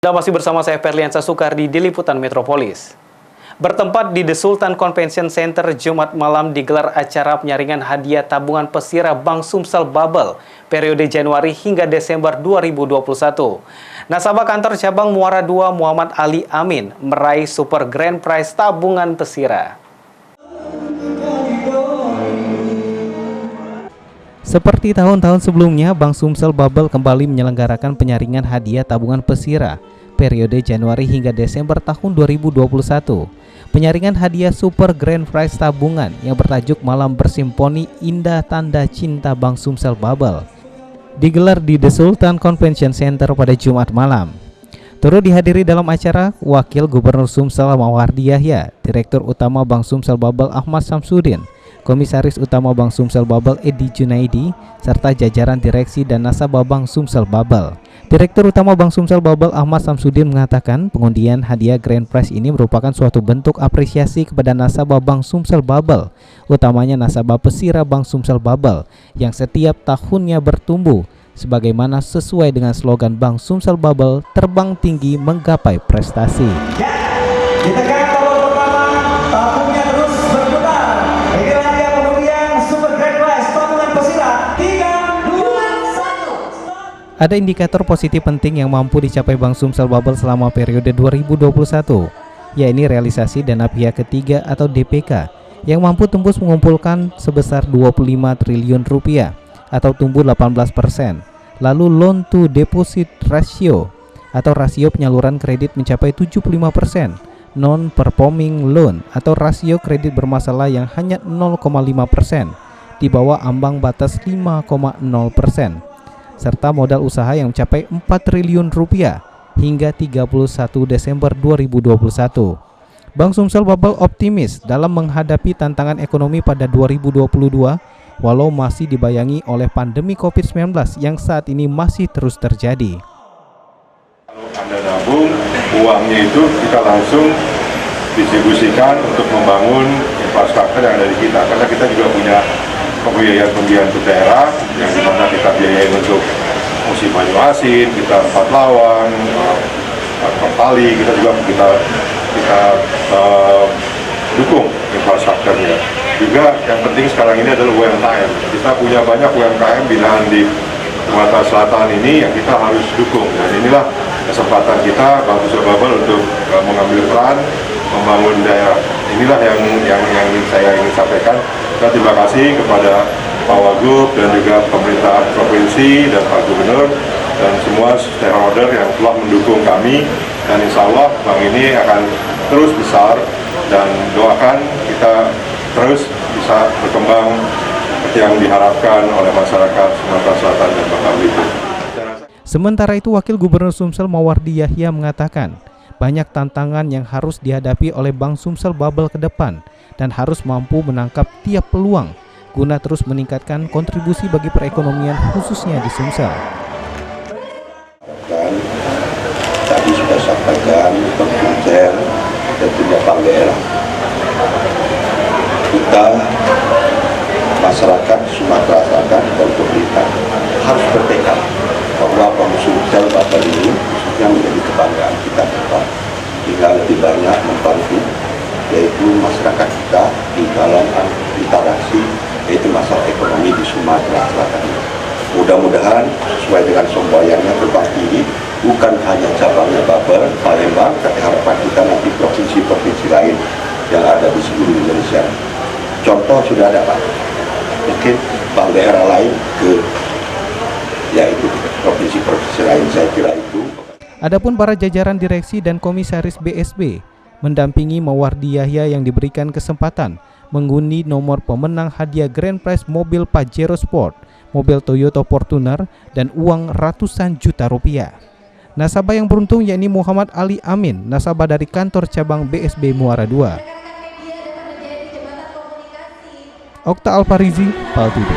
Anda masih bersama saya Ferliansa Soekardi di Liputan Metropolis. Bertempat di The Sultan Convention Center Jumat malam digelar acara penyaringan hadiah tabungan pesira Bank Sumsel Bubble periode Januari hingga Desember 2021. Nasabah kantor cabang Muara II Muhammad Ali Amin meraih Super Grand Prize tabungan pesira. Seperti tahun-tahun sebelumnya, Bank Sumsel Bubble kembali menyelenggarakan penyaringan hadiah tabungan pesira periode Januari hingga Desember tahun 2021. Penyaringan hadiah Super Grand Prize tabungan yang bertajuk Malam Bersimponi Indah Tanda Cinta Bank Sumsel Bubble digelar di The Sultan Convention Center pada Jumat malam. Turut dihadiri dalam acara Wakil Gubernur Sumsel Mawardi Yahya, Direktur Utama Bank Sumsel Bubble Ahmad Samsudin, Komisaris Utama Bank Sumsel Bubble Edi Junaidi, serta jajaran direksi dan nasabah Bank Sumsel Bubble. Direktur Utama Bank Sumsel Bubble Ahmad Samsudin mengatakan pengundian hadiah Grand Prize ini merupakan suatu bentuk apresiasi kepada nasabah Bank Sumsel Bubble, utamanya nasabah pesira Bank Sumsel Bubble yang setiap tahunnya bertumbuh, sebagaimana sesuai dengan slogan Bank Sumsel Bubble, terbang tinggi menggapai prestasi. Ada indikator positif penting yang mampu dicapai Bank Sumsel Bubble selama periode 2021, yakni realisasi dana pihak ketiga atau DPK yang mampu tembus mengumpulkan sebesar 25 triliun rupiah atau tumbuh 18%. Lalu loan to deposit ratio atau rasio penyaluran kredit mencapai 75%. Non-performing loan atau rasio kredit bermasalah yang hanya 0,5%, di bawah ambang batas 5,0%. serta modal usaha yang mencapai 4 triliun rupiah hingga 31 Desember 2021. Bank Sumsel Bubble optimis dalam menghadapi tantangan ekonomi pada 2022 walau masih dibayangi oleh pandemi COVID-19 yang saat ini masih terus terjadi. Kalau Anda nabung, uangnya itu kita langsung distribusikan untuk membangun infrastruktur yang ada di kita, karena kita juga punya pembiayaan untuk daerah yang dimana kita biayain untuk musim Banyu Asin, kita Empat Lawang, Pertali, kita juga dukung infrastrukturnya. Juga yang penting sekarang ini adalah UMKM. Kita punya banyak UMKM binaan di Sumatera Selatan ini yang kita harus dukung. Dan inilah kesempatan kita Bank Sumsel Bubble untuk mengambil peran membangun daerah. Inilah yang saya ingin sampaikan. Dan terima kasih kepada Pak Wagub dan juga pemerintah provinsi dan Pak Gubernur dan semua stakeholder yang telah mendukung kami, dan insya Allah bank ini akan terus besar dan doakan kita terus bisa berkembang seperti yang diharapkan oleh masyarakat Sumatera Selatan dan Bangka Belitung. Sementara itu, Wakil Gubernur Sumsel Mawardi Yahya mengatakan banyak tantangan yang harus dihadapi oleh Bank Sumsel Bubble ke depan dan harus mampu menangkap tiap peluang guna terus meningkatkan kontribusi bagi perekonomian khususnya di Sumsel. Dan tadi sudah sampaikan Kementerian dan juga Bank daerah, kita masyarakat Sumatera Selatan dan pemerintah harus bertekad bahwa Bank Sumsel Bubble ini khususnya menjadi kebanggaan kita bersama, hingga lebih banyak membantu yaitu masyarakat kita di dalam interaksi yaitu masalah ekonomi di Sumatera Selatan. Mudah-mudahan sesuai dengan semboyannya terbang tinggi, bukan hanya cabangnya Bubble Palembang, tapi harapan kita nanti provinsi-provinsi lain yang ada di seluruh Indonesia. Contoh sudah ada Pak, mungkin bank daerah lain yaitu provinsi-provinsi lain, saya kira itu. Adapun para jajaran direksi dan komisaris BSB mendampingi Mawardi Yahya yang diberikan kesempatan mengundi nomor pemenang hadiah Grand Prize mobil Pajero Sport, mobil Toyota Fortuner, dan uang ratusan juta rupiah. Nasabah yang beruntung yakni Muhammad Ali Amin, nasabah dari kantor cabang BSB Muara II. Okta Alfarizi, PAL TV.